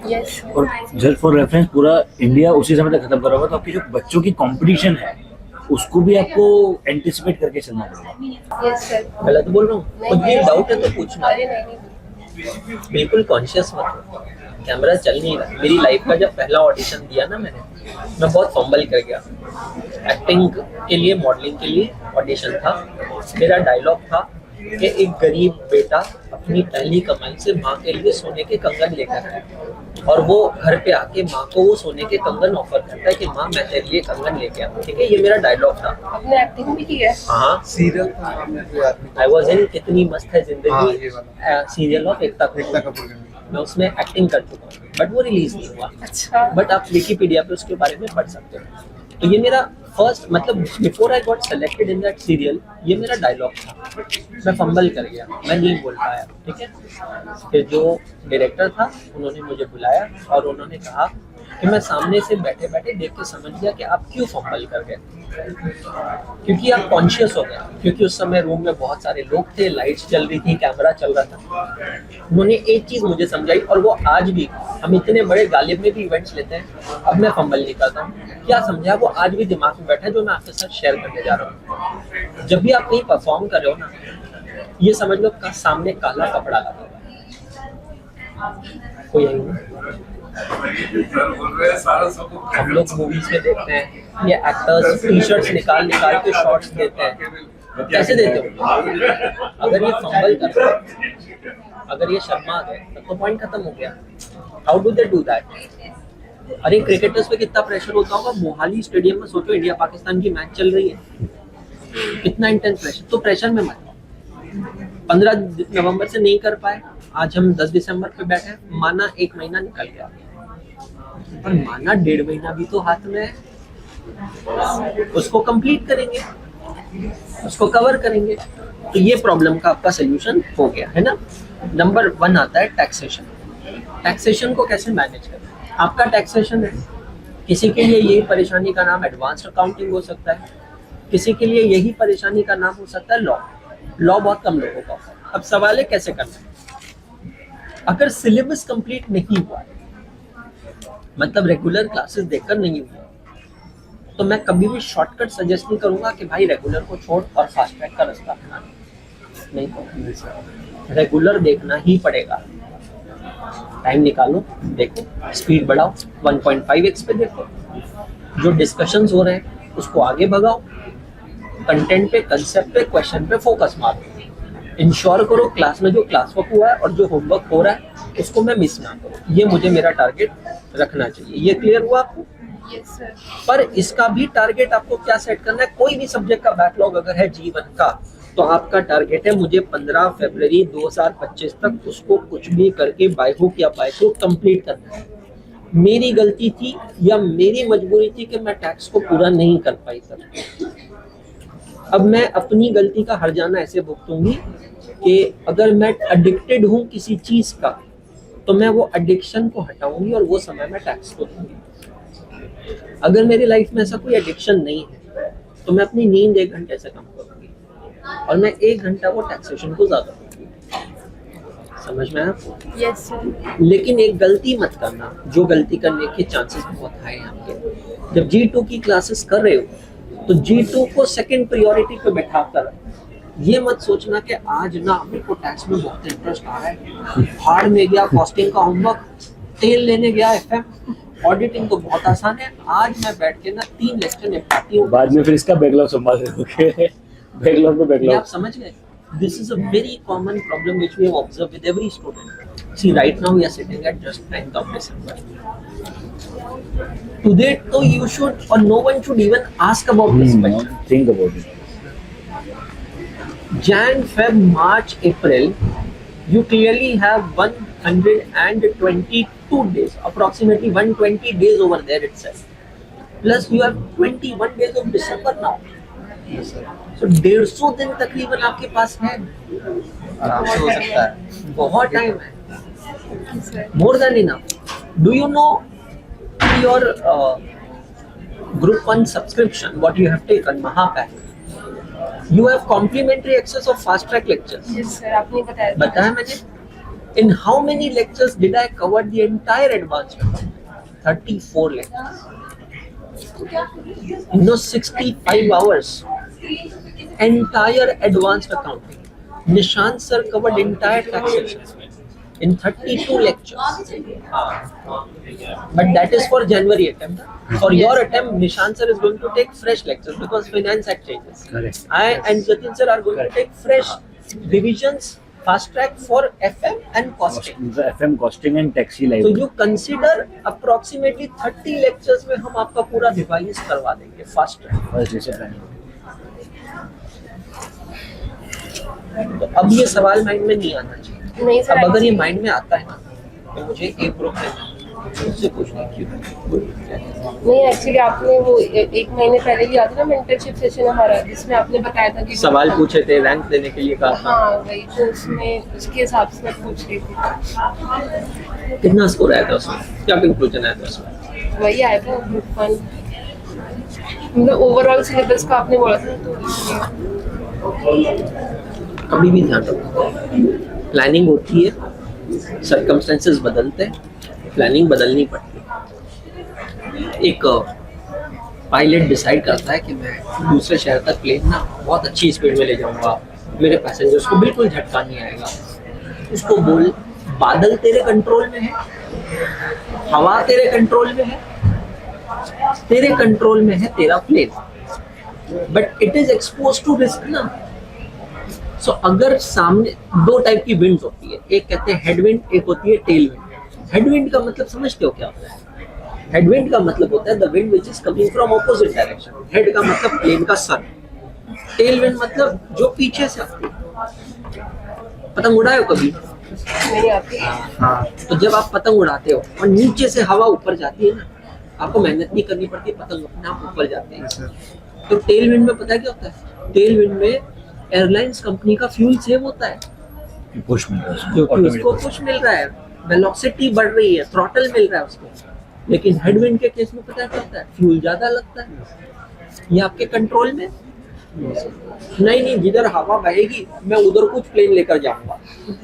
Speaker 2: यस।
Speaker 3: और जस्ट फॉर रेफरेंस पूरा इंडिया उसी समय तक खत्म कर रहा होगा, तो आपकी जो बच्चों की कंपटीशन है उसको भी आपको एंटिसिपेट करके चलना पड़ेगा।
Speaker 2: Yes sir.
Speaker 1: गलत बोल रहा हूँ? कुछ भी डाउट है तो पूछना,
Speaker 2: अरे नहीं।
Speaker 1: बिल्कुल कॉन्शियस मत हो। कैमरा चल नहीं रहा। मेरी लाइफ का जब पहला ऑडिशन दिया ना मैंने, मैं बहुत फंबल कर गया। एक्टिंग के लिए, मॉडलिंग के लिए ऑडिशन था। मेरा डायलॉग था कि एक गरीब बेटा अपनी पहली कमाई से माँ के लिए सोने के कंगन लेकर आए, और वो घर पे आके माँ को वो सोने के कंगन ऑफर करता है कि माँ मैं तेरे लिए कंगन लेके आऊँ। ठीक है, ये मेरा डायलॉग था।
Speaker 2: आपने एक्टिंग भी की है?
Speaker 1: हाँ,
Speaker 4: सीरियल का नाम मेरे को याद नहीं।
Speaker 1: आई वॉज इन कितनी मस्त है
Speaker 4: हाँ,
Speaker 1: जिंदगी,
Speaker 4: ये वाला।
Speaker 1: सीरियल ऑफ एकता
Speaker 4: एकता
Speaker 1: कपूर।
Speaker 4: कपूर का।
Speaker 1: मैं उसमें एक्टिंग कर चुका हूँ, बट वो रिलीज नहीं हुआ।
Speaker 2: अच्छा।
Speaker 1: बट आप विकिपीडिया पे उसके बारे में पढ़ सकते हो। तो ये मेरा फर्स्ट, मतलब before I got selected in that serial, ये मेरा डायलॉग था। मैं फंबल कर गया, मैं नहीं बोल पाया। ठीक है, फिर जो डायरेक्टर था उन्होंने मुझे बुलाया और उन्होंने कहा कि मैं सामने से बैठे बैठे देख के समझ गया कि आप क्यों फंबल कर गए, क्योंकि आप कॉन्शियस हो गए। क्योंकि उस समय रूम में बहुत सारे लोग थे, लाइट्स चल रही थी, कैमरा चल रहा था। उन्होंने एक चीज मुझे समझाई, और वो आज भी, हम इतने बड़े गालिब में भी इवेंट्स लेते हैं, अब मैं फंबल नहीं करता हूँ। क्या समझा, वो आज भी दिमाग में बैठा है, जो मैं आपके साथ शेयर करने जा रहा हूँ। जब भी आप कहीं परफॉर्म कर रहे हो ना, ये समझ लो का सामने काला कपड़ा लगा हुआ है, कोई यही नहीं। हम लोग मूवीज में देखते हैं, ये एक्टर्स टी शर्ट्स निकाल निकाल के शॉर्ट्स देते हैं। कैसे देते हो? अगर ये फंबल कर रहे हैं, अगर ये शर्मा गए, तब तो पॉइंट खत्म हो गया। How do they do that? अरे क्रिकेटर्स पे कितना प्रेशर होता होगा। मोहाली स्टेडियम में सोचो, इंडिया पाकिस्तान की मैच चल रही है, कितना इंटेंस प्रेशर। तो प्रेशर में मत। 15 नवंबर से नहीं कर पाए, आज हम 10 दिसंबर पे बैठे, माना 1 महीना निकल गया, पर माना 1.5 महीना भी तो हाथ में है। उसको कंप्लीट करेंगे, उसको कवर करेंगे, तो ये प्रॉब्लम का आपका सोल्यूशन हो गया है ना। नंबर 1 आता है टैक्सेशन। टैक्सेशन को कैसे मैनेज करना है? आपका टैक्सेशन है, किसी के लिए यही परेशानी का नाम एडवांस्ड अकाउंटिंग हो सकता है, किसी के लिए यही परेशानी का नाम हो सकता है लॉ बहुत कम लोगों का होता है। अब सवाल है कैसे करना है। अगर सिलेबस कंप्लीट नहीं हुआ, मतलब रेगुलर क्लासेस देखकर नहीं हुआ, तो मैं कभी भी शॉर्टकट सजेस्ट नहीं करूंगा कि भाई रेगुलर को छोड़ और फास्ट ट्रैक का रास्ता अपना। नहीं सर, रेगुलर देखना ही पड़ेगा। टाइम निकालो, देखो, स्पीड बढ़ाओ, 1.5x पे देखो, जो डिस्कशंस हो रहे हैं उसको आगे भगाओ, कंटेंट पे, कंसेप्ट पे, क्वेश्चन पे फोकस मारो, इंश्योर करो क्लास में जो क्लास वर्क हुआ है और जो होमवर्क हो रहा है उसको मैं मिस ना करूँ। ये मुझे मेरा टारगेट रखना चाहिए। ये क्लियर हुआ आपको?
Speaker 2: Yes sir.
Speaker 1: पर इसका भी टारगेट आपको क्या सेट करना है? कोई भी सब्जेक्ट का बैकलॉग अगर है जीवन का, तो आपका टारगेट है मुझे 15 फरवरी 2025 तक उसको कुछ भी करके बाय हुक या बाय क्रुक कंप्लीट करना है। मेरी गलती थी या मेरी मजबूरी थी कि मैं टैक्स को पूरा नहीं कर पाई सर। अब मैं अपनी गलती का हर्जाना ऐसे भुगतूंगी कि अगर मैं एडिक्टेड हूँ किसी चीज का, तो मैं वो एडिक्शन को हटाऊंगी और वो समय मैं टैक्स को दूंगी। अगर मेरी लाइफ में ऐसा कोई एडिक्शन नहीं है, तो मैं अपनी नींद 1 घंटे से कम करूंगी और मैं 1 घंटा वो टैक्सेशन को ज्यादा दूंगी। समझ में आया आपको?
Speaker 2: Yes sir.
Speaker 1: लेकिन एक गलती मत करना, जो गलती करने के चांसेस बहुत हाई हैं आपके। जब G2 की क्लासेस कर रहे हो तो G2 को सेकंड प्रायोरिटी पे बैठा कर, ये मत सोचना कि आज ना मेरे को टैक्स में बहुत इंटरेस्ट आ रहा है, हार्ड में गया कॉस्टिंग का होमवर्क, तेल लेने गया FM, ऑडिटिंग तो बहुत आसान है, आज मैं बैठ के ना 3 लेक्चर निपटाती हूँ।
Speaker 3: बाद में फिर इसका बैकलॉग संभाल रहे हो। बैकलॉग पे
Speaker 1: ये
Speaker 3: बैकलॉग।
Speaker 1: आप समझ गए? This is a very common problem which we have observed with every student. See, right now we are sitting at just 9th of December. Today, so you should, or no one should even ask about this question.
Speaker 3: Think about it.
Speaker 1: Jan, Feb, March, April, you clearly have 122 days, approximately 120 days over there itself. Plus you have 21 days of December now. So 150 दिन तकरीबन आपके पास है,
Speaker 4: आराम से हो सकता है।
Speaker 1: बहुत टाइम है,
Speaker 2: sir.
Speaker 1: more than enough. Do you know your group 1 subscription, what you have taken, Mahapack? You have complimentary access of fast track lectures.
Speaker 2: Yes sir, आपने बताया था।
Speaker 1: बताया मैंने? In how many lectures did I cover the entire advanced accounting? 34 lectures. In those 65 hours, entire advanced accounting. Nishant sir covered entire taxation in 32 lectures. But that is for January attempt. For your attempt, Nishant sir is going to take fresh lectures because Finance Act changes.
Speaker 3: Correct.
Speaker 1: I and Jatin sir are going to take fresh divisions, fast track for FM and costing.
Speaker 3: FM costing and taxi
Speaker 1: So
Speaker 3: liability.
Speaker 1: you consider approximately 30 lectures में हम आपका पूरा रिवाइज करवा देंगे फास्ट ट्रैक।
Speaker 3: First day से planning.
Speaker 1: तो अब ये सवाल माइंड में नहीं आना चाहिए।
Speaker 2: नहीं सर।
Speaker 1: अब अगर ये माइंड में आता है ना, तो मुझे एक ग्रुप में उससे पूछना क्यों।
Speaker 2: नहीं, एक्चुअली आपने वो 1 महीने पहले लिया था ना मेंटरशिप सेशन हमारा, जिसमें आपने बताया था कि
Speaker 1: सवाल पूछे थे, रैंक देने के लिए कहा था।
Speaker 2: हाँ वही, तो उसमें उसके हिसाब से मैं पूछ रही थी।
Speaker 1: कितना स्कोर आया था उसमें, क्या कंक्लूजन आया था उसमें?
Speaker 2: वही आया था ग्रुप 1, मतलब ओवरऑल सिलेबस का आपने बोला था, तो इसलिए।
Speaker 1: कभी भी ध्यान रखो, प्लानिंग होती है, सर्कमस्टेंसेस बदलते हैं, प्लानिंग बदलनी पड़ती है। एक पायलट डिसाइड करता है कि मैं दूसरे शहर तक प्लेन ना बहुत अच्छी स्पीड में ले जाऊंगा, मेरे पैसेंजर्स को बिल्कुल झटका नहीं आएगा। उसको बोल, बादल तेरे कंट्रोल में है, हवा तेरे कंट्रोल में है, तेरे कंट्रोल में है तेरा plan, but it is expose to risk ना। सो अगर सामने 2 टाइप की विंड्स होती है, एक कहते हैं हेडविंड, एक होती है टेल विंड। हेडविंड का मतलब समझते हो क्या होता है? हेडविंड का मतलब होता है the wind which is coming from opposite direction. Head का मतलब प्लेन का सर, टेल विंड मतलब जो पीछे से आती है। पतंग उड़ाए हो कभी?
Speaker 2: नहीं आती।
Speaker 1: हाँ, तो जब आप पतंग उड़ाते हो और नीचे से हवा ऊपर जाती है ना, आपको मेहनत नहीं करनी पड़ती, पतंग अपने आप ऊपर जाते हैं। तो टेल विंड में पता है क्या होता है? टेल विंड में एयरलाइंस कंपनी का फ्यूल सेव होता है,
Speaker 3: पुश मिल रहा है
Speaker 1: क्योंकि उसको पुश मिल रहा है, वेलोसिटी बढ़ रही है, थ्रॉटल मिल रहा है उसको। लेकिन हेडविंड के केस में पता है क्या होता है? फ्यूल ज्यादा लगता है। ये आपके कंट्रोल में नहीं, जिधर हवा बहेगी मैं उधर कुछ प्लेन लेकर जाऊंगा।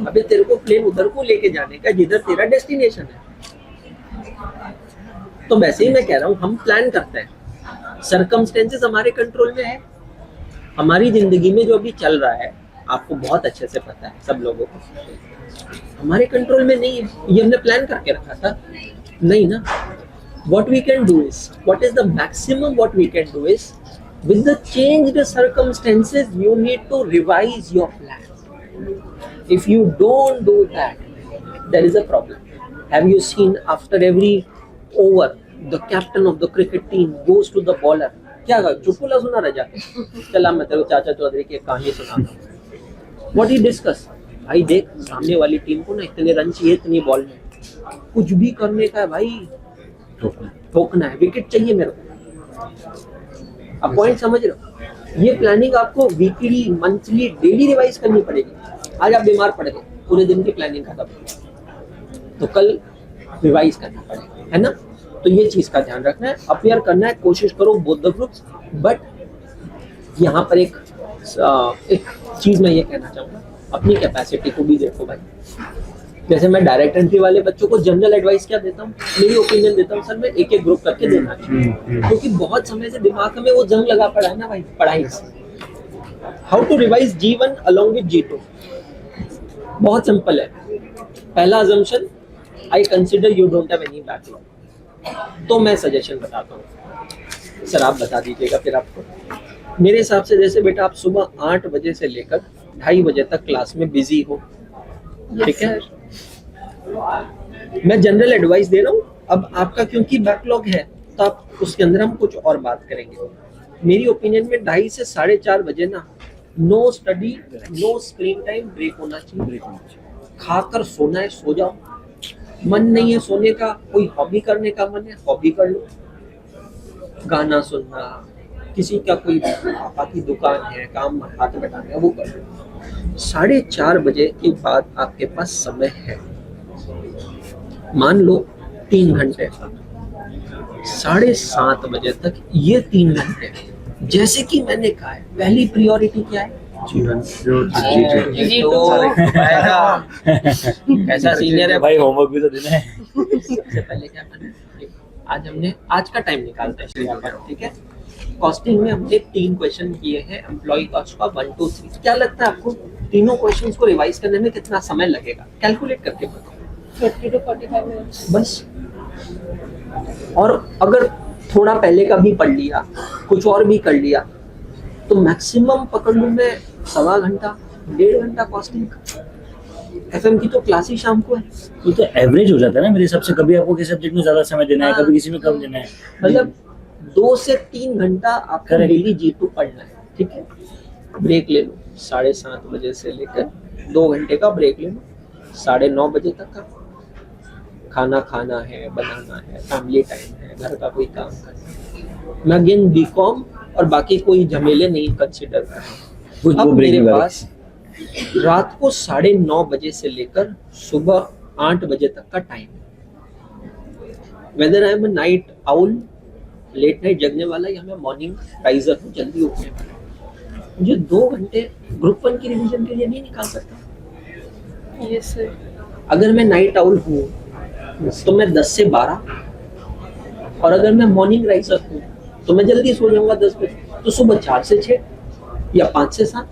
Speaker 1: अबे तेरे को प्लेन उधर को लेके जाने का जिधर तेरा डेस्टिनेशन है। तो वैसे ही मैं कह रहा हूँ, हम प्लान करते हैं, सर्कमस्टेंसेस हमारे कंट्रोल में है। हमारी जिंदगी में जो अभी चल रहा है आपको बहुत अच्छे से पता है, सब लोगों को, हमारे कंट्रोल में नहीं है। ये हमने प्लान करके रखा था नहीं ना। what we can do is, what is the maximum what we can do is, with the changed circumstances you need to revise your plan. If you don't do that, there is a problem. Have you seen after every over the captain of the cricket team goes to the bowler, क्या चुटकुला सुना रह जाके, चला मैं तेरे को चाचा चौधरी की एक कहानी सुनाता हूँ। What he discuss, भाई देख सामने वाली टीम को ना इतने रन चाहिए इतनी बॉल में, कुछ भी करने का है भाई, ठोकना है, विकेट चाहिए मेरे को। अब पॉइंट समझ रहे हो? ये प्लानिंग आपको वीकली, मंथली, डेली रिवाइज करनी पड़ेगी। आज आप बीमार पड़ गए, पूरे दिन की प्लानिंग खत्म, तो कल रिवाइज करना पड़ेगा, है ना। तो ये चीज का ध्यान रखना है, अपेयर करना है, कोशिश करो बोथ द ग्रुप्स। बट यहाँ पर एक चीज मैं ये कहना चाहूँगा, अपनी कैपेसिटी को भी देखो भाई। जैसे मैं डायरेक्ट एंट्री वाले बच्चों को जनरल एडवाइस क्या देता हूँ, मेरी ओपिनियन देता हूँ, सर मैं एक एक ग्रुप करके देना चाहिए, क्योंकि बहुत समय से दिमाग में वो जंग लगा पड़ा है ना भाई पढ़ाई से। How to revise G1 along with G2, बहुत सिंपल है। पहला assumption, I consider you don't have any backlog, तो मैं सजेशन बताता हूँ, सर आप बता दीजिएगा फिर आपको। मेरे हिसाब से जैसे बेटा आप सुबह 8 बजे से लेकर 2:30 बजे तक क्लास में बिजी हो, ठीक है, मैं जनरल एडवाइस दे रहा हूँ। अब आपका क्योंकि बैकलॉग है तो आप उसके अंदर हम कुछ और बात करेंगे। मेरी ओपिनियन में 2:30 से 4:30 बजे ना, no study, no screen time, break होना चाहिए। खाकर सोना है सो जाओ, मन नहीं है सोने का, कोई हॉबी करने का मन है हॉबी कर लो, गाना सुनना, किसी का कोई पापा की दुकान है, काम हाथ बैठाना है, वो कर लो। 4:30 बजे के बाद आपके पास समय है, मान लो 3 घंटे, 7:30 बजे तक ये 3 घंटे, जैसे कि मैंने कहा है, पहली प्रायोरिटी क्या है,
Speaker 4: जीवन जो
Speaker 1: कैसा सीनियर है
Speaker 3: भाई, होमवर्क भी तो देना है।
Speaker 1: सबसे पहले क्या करना है, आज हमने आज का टाइम निकालते हैं इसलिए अपन, ठीक है। कॉस्टिंग में हमने 3 क्वेश्चन किए हैं, एम्प्लॉय कॉस्ट का 1 2 3। क्या लगता है आपको तीनों क्वेश्चंस को रिवाइज करने में कितना समय लगेगा, कैलकुलेट करके बताओ।
Speaker 2: 30 to 45 minutes
Speaker 1: बस। और अगर थोड़ा पहले का भी पढ़ लिया, कुछ और भी कर लिया, तो मैक्सिमम पकड़ लूं मैं 1.25 घंटा, 1.5 घंटा कॉस्टिंग। एफएम की तो क्लास ही शाम को है,
Speaker 3: ये तो एवरेज हो जाता है ना मेरे हिसाब से, कभी आपको किसी सब्जेक्ट में ज्यादा समय देना है, कभी किसी में कम देना है,
Speaker 1: मतलब 2 से 3 घंटा आपको डेली G2 पढ़ना है, ठीक है। ब्रेक ले लो, 7:30 बजे से लेकर 2 घंटे का ब्रेक ले लो, 9:30 बजे तक का खाना खाना है, बनाना है, फैमिली टाइम है, घर का कोई काम करना है। मैं अगेन बीकॉम और बाकी कोई झमेले नहीं कंसिडर कर रहा हूँ। अब मेरे पास रात को 9:30 बजे से लेकर सुबह 8 बजे तक का टाइम है। Whether I am night owl, late night जगने वाला, या मैं मॉर्निंग राइजर हूँ, जल्दी उठने वाला, मुझे 2 घंटे ग्रुप 1 की रिवीजन के लिए नहीं निकाल सकता।
Speaker 2: Yes sir.
Speaker 1: अगर मैं नाइट आउल हूँ तो मैं 10 से 12, और अगर मैं मॉर्निंग राइजर हूँ तो मैं जल्दी सो जाऊंगा 10 बजे, तो सुबह 4 से 6 या 5 से 7,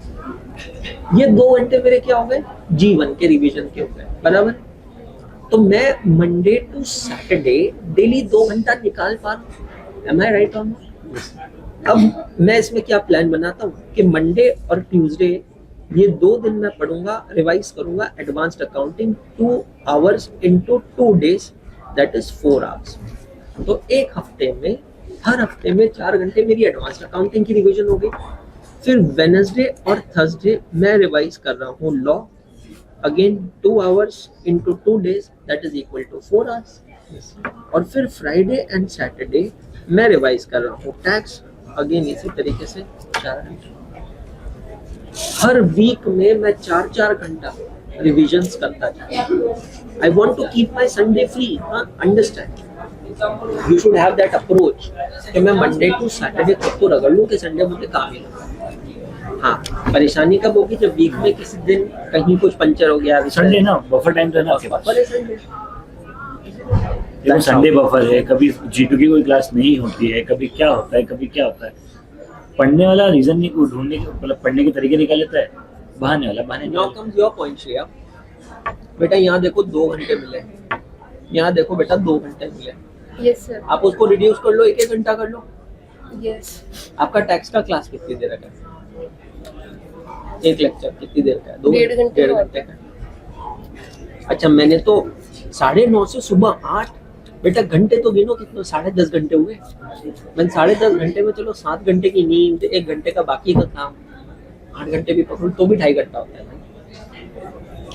Speaker 1: ये 2 घंटे मेरे क्या हो गए, G1 के रिवीजन के हो गए, बराबर। तो मैं मंडे टू सैटरडे डेली 2 घंटा निकाल पा रहा हूँ, एम आई राइट ऑन? अब मैं इसमें क्या प्लान बनाता हूँ कि मंडे और ट्यूसडे ये 2 दिन मैं पढ़ूंगा, रिवाइज करूंगा advanced accounting 2 hours into 2 days, that is 4 hours। तो एक हफ्ते में, हर हफ्ते में 4 घंटे मेरी एडवांस्ड अकाउंटिंग की रिवीजन हो गई। फिर वेडनेसडे और थर्सडे मैं रिवाइज कर रहा हूँ law, again 2 hours into 2 days, that is equal to 4 hours। और फिर फ्राइडे एंड सैटरडे मैं रिवाइज कर रहा हूँ टैक्स, अगेन इसी तरीके से 4 घंटे। हर वीक में मैं 4-4 घंटा रिविजन्स करता जाऊँ। I want to keep my Sunday free, understand, you should have that approach कि मैं मंडे टू सैटरडे खुद को रगड़ लूँ कि संडे मुझे काम ही लगा। हाँ, परेशानी कब होगी, जब वीक में किसी दिन कहीं कुछ पंचर हो गया,
Speaker 3: संडे ना बफर टाइम तो है ना आपके पास,
Speaker 1: संडे
Speaker 3: देखो संडे बफर है, कभी G2 की कोई क्लास नहीं होती है, कभी क्या होता है, कभी क्या होता है। पढ़ने वाला रीजन नहीं ढूंढने मतलब पढ़ने के तरीके निकाल लेता है, बहाने वाला बहाने
Speaker 1: now comes your point Shreya. बेटा यहाँ देखो 2 घंटे मिले, यहाँ देखो बेटा 2 घंटे मिले,
Speaker 2: यस सर,
Speaker 1: आप उसको रिड्यूस कर लो, 1-1 घंटा कर लो।
Speaker 2: यस।
Speaker 1: आपका टैक्स का क्लास कितनी देर का है? एक लेक्चर कितनी देर का है? 2
Speaker 2: डेढ़ घंटे
Speaker 1: डेढ़
Speaker 2: का।
Speaker 1: घंटे का। अच्छा मैंने तो 9:30 से सुबह 8, बेटा घंटे तो गिनो कितने, 10.5 घंटे हुए। मैंने 10.5 घंटे में चलो 7 घंटे की नींद, 1 घंटे का बाकी का काम, 8 घंटे भी पकड़ो तो भी 2.5 घंटा होता है,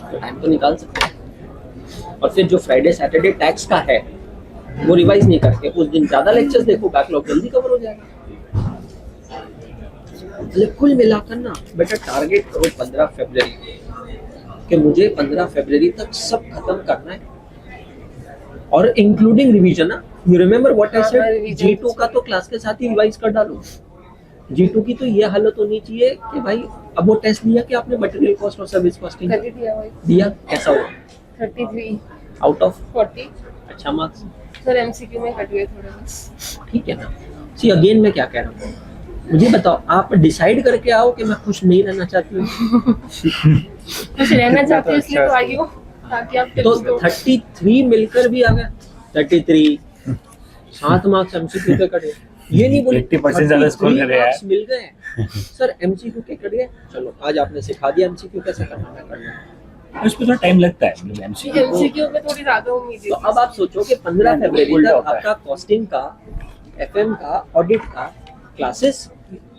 Speaker 1: तो टाइम तो निकाल सकते हैं। और फिर जो फ्राइडे सैटरडे टैक्स का है वो रिवाइज नहीं करके उस दिन ज्यादा लेक्चर्स देखो, बैकलॉग जल्दी कवर हो जाएगा। मतलब कुल मिलाकर ना बेटा टारगेट करो 15 फरवरी कि मुझे 15 फरवरी तक सब खत्म करना है, और इंक्लूडिंग रिवीजन ना। You remember what I said,
Speaker 2: revision।
Speaker 1: G2 का तो क्लास के साथ ही रिवाइज कर डालो। G2 की तो ये हालत होनी चाहिए कि भाई अब वो टेस्ट दिया कि आपने मटेरियल कॉस्ट और सर्विस कॉस्टिंग
Speaker 2: कर ही दिया भाई।
Speaker 1: दिया, कैसा हुआ?
Speaker 2: 33
Speaker 1: आउट ऑफ
Speaker 2: 40
Speaker 1: अच्छा मार्क्स,
Speaker 2: सर, MCQ में कट गए थोड़े बस।
Speaker 1: ठीक है ना। सी अगेन मैं क्या कह रहा हूँ, मुझे बताओ आप डिसाइड करके आओ कि मैं खुश नहीं रहना चाहती हूँ
Speaker 2: कुछ रहना चाहते हो इसलिए तो आई हो, ताकि आप
Speaker 1: तो
Speaker 2: tips दो।
Speaker 1: 33 मिलकर भी आ गया 33, 7 मार्क्स एमसीक्यू के कट गए। ये नहीं बोले
Speaker 3: 80% ज्यादा स्कोर
Speaker 1: 33
Speaker 3: करे यार।
Speaker 1: मार्क्स मिल गए सर, एमसीक्यू के कट गए। चलो आज आपने सिखा दिया एमसीक्यू कैसे करना है।
Speaker 3: उसमें थोड़ा टाइम लगता है, मतलब MCQ को।
Speaker 2: MCQ में थोड़ी ज्यादा उम्मीद है।
Speaker 1: तो अब आप सोचो कि 15 फरवरी
Speaker 3: उल्टा
Speaker 1: तक
Speaker 3: होता है।
Speaker 1: आपका कॉस्टिंग का, FM का, ऑडिट का क्लासेस,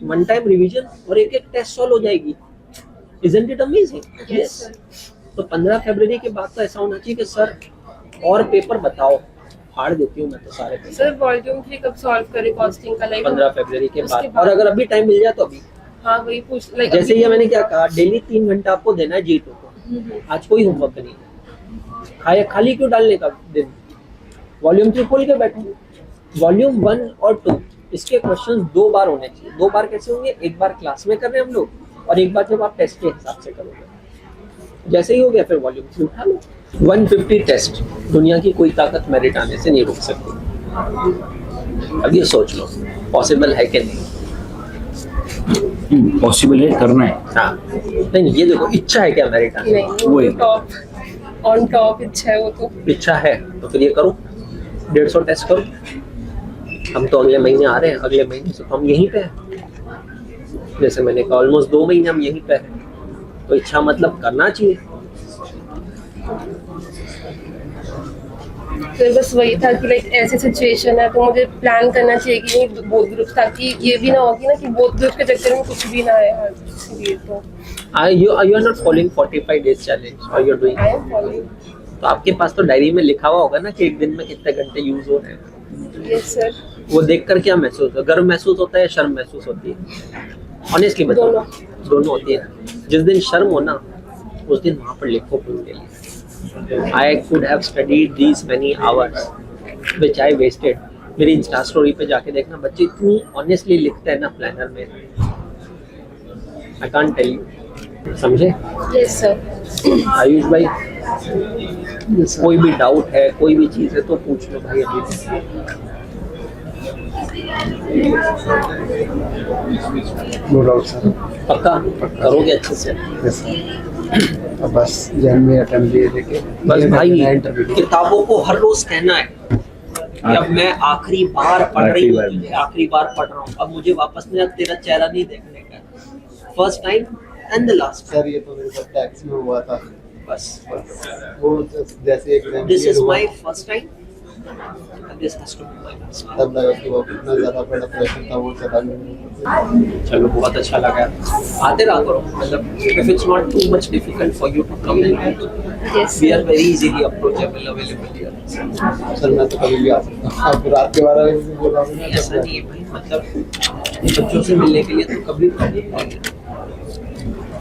Speaker 1: वन टाइम रिवीजन और एक टेस्ट सॉल्व हो जाएगी। Isn't it amazing?
Speaker 2: Yes, sir.
Speaker 1: तो 15 फरवरी के बाद तो ऐसा होना चाहिए कि सर और पेपर बताओ, फाड़ देती हूँ मैं तो सारे पेपर।
Speaker 2: सर वॉल्यूम 3 कब सॉल्व करे कॉस्टिंग का, लाइक
Speaker 1: 15 फरवरी के
Speaker 2: उसके
Speaker 1: बाद, और अगर अभी टाइम मिल जाए तो अभी।
Speaker 2: हाँ वही पूछ, लाइक
Speaker 1: जैसे ये मैंने क्या कहा, डेली 3 घंटा आपको देना है G2 को। आज कोई होमवर्क नहीं है, खाली क्यों डालने का दिन? वॉल्यूम 3 खोल के बैठो, वॉल्यूम 1 और 2 इसके क्वेश्चंस 2 बार होने चाहिए। 2 बार कैसे होंगे? एक बार क्लास में कर रहे हैं हम लोग, और एक बार जब आप टेस्ट के हिसाब से करोगे। जैसे ही हो गया फिर वॉल्यूम 3 उठा लो। 150 टेस्ट, दुनिया की कोई ताकत मेरिट आने से नहीं रोक सकती। अब ये सोच लो पॉसिबल है कि नहीं?
Speaker 3: पॉसिबल है, करना है।
Speaker 1: हाँ नहीं, ये देखो इच्छा है क्या मेरिट आने?
Speaker 2: नहीं,
Speaker 3: वही।
Speaker 2: टॉप ऑन टॉप इच्छा है वो तो।
Speaker 1: इच्छा है तो फिर ये करो, 150 टेस्ट करो। हम तो अगले महीने आ रहे हैं, अगले महीने से तो हम यहीं पे हैं। जैसे मैंने कहा ऑलमोस्ट 2 महीने हम यहीं पे हैं, तो इच्छा मतलब करना चाहिए।
Speaker 2: फिर बस वही था कि लाइक ऐसी सिचुएशन है तो मुझे प्लान करना चाहिए कि नहीं बोथ ग्रुप, ताकि ये भी ना होगी ना कि बोथ ग्रुप के चक्कर में कुछ भी ना आए। हाँ, इसलिए तो
Speaker 1: you are not following 45 days challenge or you're doing?
Speaker 2: I am following.
Speaker 1: तो आपके पास तो डायरी में लिखा हुआ होगा ना कि एक दिन में कितने घंटे यूज हो रहे हैं।
Speaker 2: Yes sir.
Speaker 1: वो देखकर क्या महसूस होता है? गर्व महसूस होता है या शर्म महसूस होती है? ऑनेस्टली बताओ। दोनों होती है। जिस दिन शर्म हो ना उस दिन वहाँ पर लिखो पूरे लिए I could have studied these many hours which I wasted। मेरी इंस्टा स्टोरी पे जाके देखना, बच्चे इतनी ऑनेस्टली लिखते हैं ना प्लानर में, I can't tell you। समझे
Speaker 2: यस सर।
Speaker 1: आयुष भाई? कोई भी डाउट है, कोई भी चीज़ है तो पूछ लो भाई अभी भी।
Speaker 4: No doubt sir.
Speaker 1: पक्का करोगे अच्छे से?
Speaker 4: Yes sir. अब बस जैन में अटेम्प्ट दिए देके
Speaker 1: बस भाई
Speaker 4: इंटरव्यू
Speaker 1: किताबों को हर रोज कहना है कि अब मैं आखिरी बार पढ़ रही हूँ, तुझे आखिरी बार पढ़ रहा हूँ, अब मुझे वापस में अब तेरा चेहरा नहीं देखने का। First time and the last.
Speaker 4: Sir ये तो मेरे साथ टैक्स में हुआ था,
Speaker 1: बस
Speaker 4: वो जैसे exam
Speaker 1: this is my first time and this has to be my last.
Speaker 4: तब लगा कि वो कितना ज़्यादा बड़ा प्रेशर था, वो चला नहीं।
Speaker 1: चलो बहुत अच्छा लगा, आते रहा करो। मतलब if it's not too much difficult for you to come and
Speaker 2: yes
Speaker 1: we are very easily approachable, available here.
Speaker 4: Sir मैं तो कभी भी आ सकता हूँ, आप रात के 12 बजे से बोला
Speaker 1: ऐसा नहीं है भाई, मतलब बच्चों से मिलने के लिए तो कभी